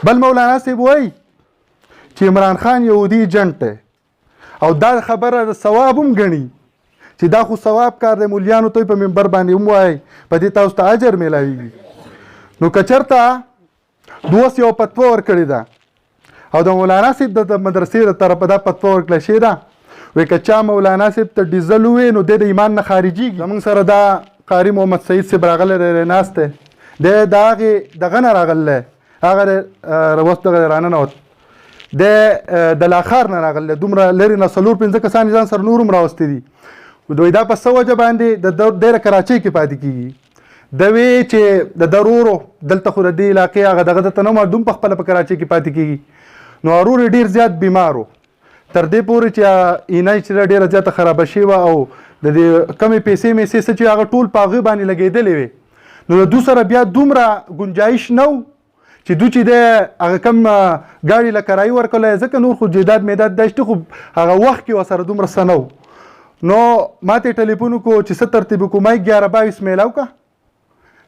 بل مولانا صاحب وایي چې عمران خان یهودي ایجنټ دی او دا خبره د ثواب هم ګڼي چې دا خو ثواب کار دی. مولیانو ته په منبر باندې هم وایي په دې تاسو ته اجر میلاویږي. نو که چېرته دوس یو فتوا ورکړې ده او د مولانا صاحب د مدرسې د طرفه دا فتوا ورکړل شوې ده وایي که چا مولانا صاحب ته ډیزل ووایي نو دی د ایمان نه خارجېږي. زموږ سره دا قاري محمد سعید صاحب راغلی دی ناست دی د هغې دغه نه راغلی هغه اوس دغه راننوت د لاخار نه راغلی دومره لرې نه 4-5 کسان ځان سره نور هم راوستي دي. دوی دا په څه وجه باندې د کراچۍ کې پاتې کېږي. د وی چې د ضرورو دلته خو د دې علاقې هغه دغه ته نه معلوم په خپله په کراچۍ کې پاتې کېږي. نو ورور یې ډېر زیات بیمار و تر دې پورې چې اینۍ چې ډېره زیاته خرابه شوې وه او د دې کمې پیسې میسې څه چې هغه ټول په هغې باندې لګېدلې وې. نو د دوی سره بیا دومره گنجایش نه و چې دوی چې دی هغه کم ګاډي له کرایي ورکولی ځکه نور خو جیداد میداد داشته خو هغه وخت کې ورسره دومره څه نه و. نو ما ته یې ټلیفون وکړو چې څه ترتیب وکړو. ما یې 11-22 میلاو که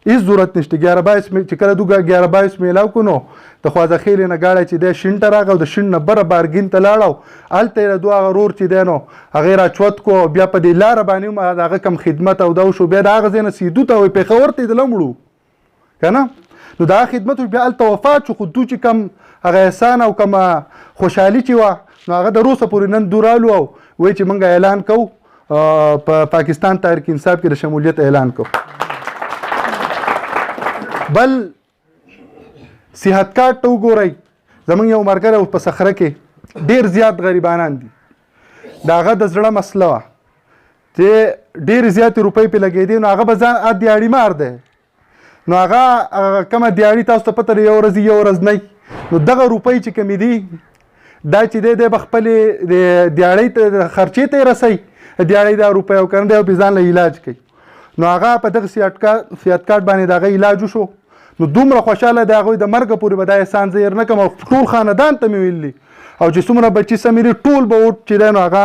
هېڅ ضرورت نشته. 11-22 چې کله دوی 11-22 میلاو کړو نو د خواځه خیلې نه ګاډی چې دی شین ته راغی او د شین نه بره بارګین ته لاړ او هلته یې د دوی هغه رور چې دی نو هغې راچوت کړو. بیا په دې لاره باندې هم د هغه کم خدمت او دا وشو. بیا د هغه ځای نه سیدو ته وایي پېښور ته یې دله مړو که نه. نو د هغه خدمت بیا هلته وفات شو. خو دوی چې کم هغه احسان او کم خوشحالي چې وه نو هغه د روسه پورې نن دوی رالو او وایي چې موږ اعلان کوو په پاکستان تحریک انصاف کې د شمولیت اعلان کوو. بل صحت کارت ته وګورئ. زموږ یو ملګری په صخره کې ډېر زیات غریبانان دي. د هغه د زړه مسله وه چې ډېرې زیاتې روپۍ پرې لګېدې نو هغه به ځان دیاړي مار دی. نو هغه کومه دیاړي تاسو ته پته یو ورځ یو ورځ نه نو دغه روپۍ چې کمې دي دا چې دی به خپلې د دیاړۍ ته خرچې ته یې رسوي دیاړۍ دا روپۍ او کنه دی او پې ځان له علاج کوي. نو هغه په دغه صحت کارت باندې د هغه علاج وشو. نو دومره خوشحاله د هغوی د مرګه پورې به دا احسان زه هېر نه کړم او ټول خاندان ته مې ویلي او چې څومره بچي سمې دي ټول به وټ چې دی نو هغه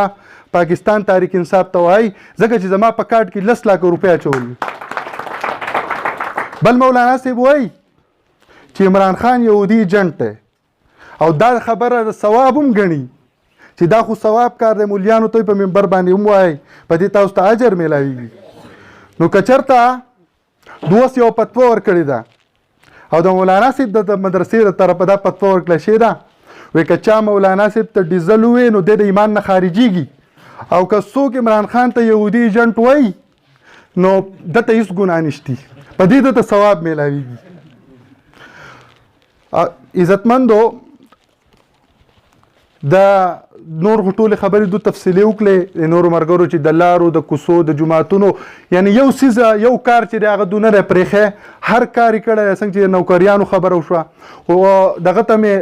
پاکستان تحریک انصاف ته وایي ځکه چې زما په کارت کې 10 لک روپۍ اچولي. بل مولانا صاحب وایي چې عمران خان یهودي ایجنټ دی او دا خبره د ثواب هم ګڼي چې دا خو ثواب کار دی. مولیانو ته په منبر باندې هم وایي په دې تاسو ته اجر میلاویږي. نو که چېرته دوس یو فتوا ورکړې ده او د مولانا صاحب د مدرسې د طرفه دا فتوا ورکړل شوې ده وایي که چا مولانا صاحب ته ډیزل ووایي نو دی د ایمان نه خارجېږي او که څوک عمران خان ته یهودي ایجنټ وایي نو دته هېڅ ګناه نشتي په دې دته ثواب میلاویږي. عزتمندو د نور ټولې خبرې دو تفصیلي وکړې د نورو ملګرو چې د لارو د کوڅو د جوماتونو یعنی یو څیز یو کار چې دی هغه دوی نه دی پرېښی هر کار یې کړی څنګه چې نوکریانو خبره وشوه او دغه ته مې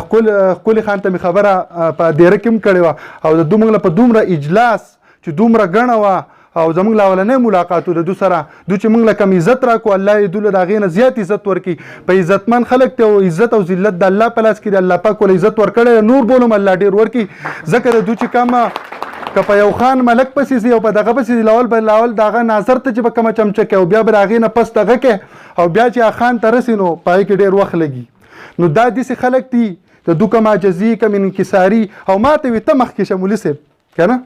ښکلي خان ته مې خبره په دیره کې هم کړې وه او د دوی موږ له په دومره اجلاس چې دومره ګڼه وه او زموږ له اولنی ملاقات د دوی سره دوی چې موږ له کم عزت راکړو الله یې دوی له د هغې نه زیات عزت ورکړي. په عزتمن خلک ته او عزت او ذلت د الله په لاس کې دی. الله پاک ول عزت ورکړی نور بولم الله ډېر ورکړي ځکه د دوی چې کومه که په یو خان ملک پسې ځي او په دغه پسې ځي لاول به لاول د هغه ناظر ته چې به کومه چمچه کوي او بیا به د هغې نه پس دغه کوي او بیا چې خان ته رسي نو په هغې کې ډېر وخت لګي. نو دا داسې خلک دي د دوی کوم عاجزي کوم انکساري او ما ته وي ته مخکې شمولي صاحب که نه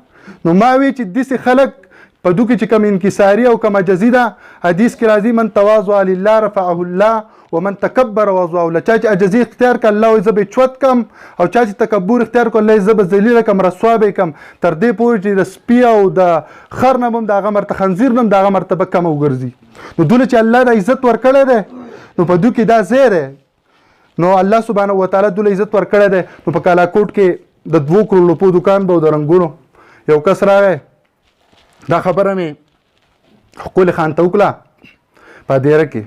نو ما وی چې داسې خلک په دوی کې چې کوم انکساري او کوم عجزي ده حدیث کې راځي من تواضع لله رفعه الله ومن تکبر وضعه له. چا چې عجزي اختیار کړه الله وایي زه به یې چوت کړم او چا چې تکبر اختیار کړه الله یې زه به ذلیله کړم رسوا به یې کړم تر دې پورې چې د سپي او د خر نه به هم د هغه مرته خنزیر نه هم د هغه مرتبه کمه وګرځي. نو دوی چې الله د عزت ورکړی دی نو په دوی کې دا ځای دی. نو الله سبحانه وتعالی دوی له عزت ورکړی دی. نو په کالاکوټ کې د 2 کروڑ روپو دکان به د رنګونو یو کس راغی دا خبره مې ښکلي خان ته وکړه په دیره کې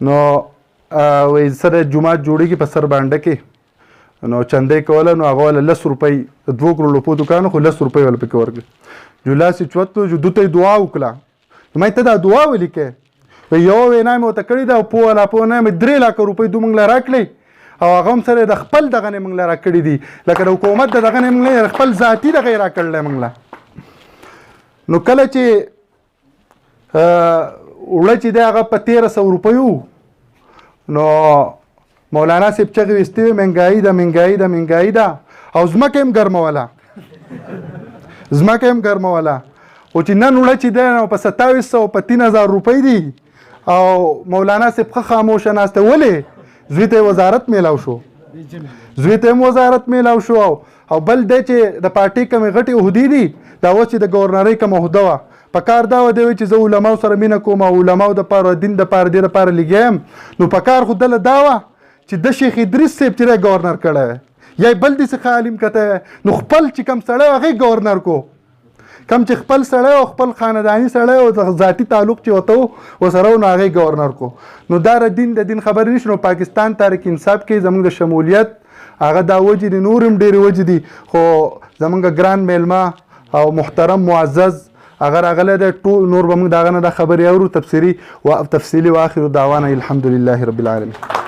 نو وایي سره جومات جوړېږي په سر بانډه کې نو چندې کوله نو هغه والا 10 روپۍ 2 کروڑ روپو دکان خو 10 روپۍ والا پکې ورکړي. جو لاس یې چوت کړو دوی ته یې دعا وکړه ما ته دا دعا ولیکې وایي یوه وینا مې ورته کړې ده او پوه لا پوه نه مې 3 لکه روپۍ دوی موږ له راکړې او هغه هم سره د خپل دغه نه موږ له راکړي دي لکه د حکومت د دغه نه موږ له خپل ذاتي دغه یې راکړلی موږ له. نو کله چې وړه چې دی هغه په 1300 روپیو نو مولانا صاحب چغې ویستې وې مهنګایي ده مهنګایي ده مهنګایي ده او ځمکه هم ګرموله خو چې نن وړه چې دی نو په 2700 په 3000 روپۍ دي او مولانا صاحب ښه خاموشه ناسته ولې زوی ته وزارت میلاو شو او بل دی چې د پارټۍ کومې غټې عهدې دي دا اوس چې د ګورنرۍ کومه عهده وه په کار دا و دی چې زه علماو سره مینه کوم او علماو دپاره دین دپاره دې دپاره لګیم نو په کار خو دله دا وه چې د شیخ ادریس صاحب چې دی ګورنر کړی وی یا بل دې څخه عالم کته نو خپل چې کم سړی هغې ګورنر کو کم چې خپل سړی او خپل خانداني سړی او ذاتي تعلق چې ورته ورسره نو هغې ګورنر کو نو دا د دین خبرې نشي نو پاکستان تحریک انصاف کې زموږ د شمولیت هغه دا وجې دي نور هم ډېرې وجې دي خو زموږ ګران میلمه او محترم معزز هغه راغلی دی نور به موږ د هغه نه دا خبرې اورو تفصیلي و آخر دعوانا الحمد لله رب العالمین